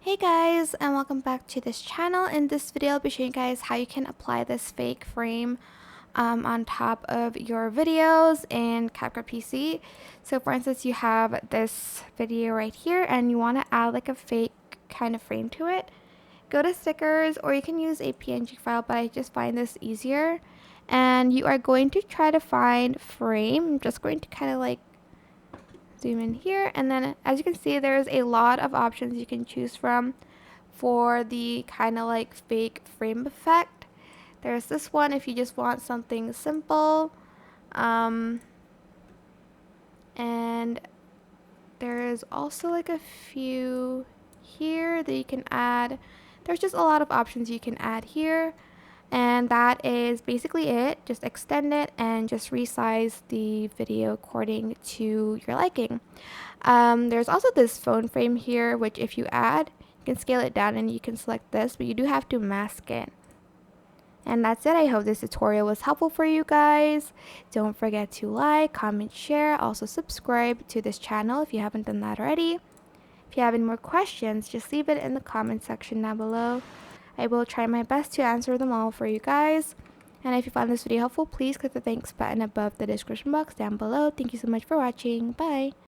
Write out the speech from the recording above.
Hey guys, and welcome back to this channel. In this video I'll be showing you guys how you can apply this fake frame on top of your videos in CapCut PC. So for instance, you have this video right here and you want to add like a fake kind of frame to it. Go to stickers, or you can use a PNG file, but I just find this easier. And you are going to try to find frame. I'm just going to kind of like zoom in here, and then as you can see, there's a lot of options you can choose from for the kind of like fake frame effect. There's this one if you just want something simple, and there is also like a few here that you can add. There's just a lot of options you can add here, and that is basically it. Just extend it and just resize the video according to your liking. There's also this phone frame here, which if you add, you can scale it down and you can select this, but you do have to mask it. And that's it. I hope this tutorial was helpful for you guys. Don't forget to like, comment, share, also subscribe to this channel if you haven't done that already. If you have any more questions, just leave it in the comment section down below. I will try my best to answer them all for you guys. And if you found this video helpful, please click the thanks button above the description box down below. Thank you so much for watching. Bye!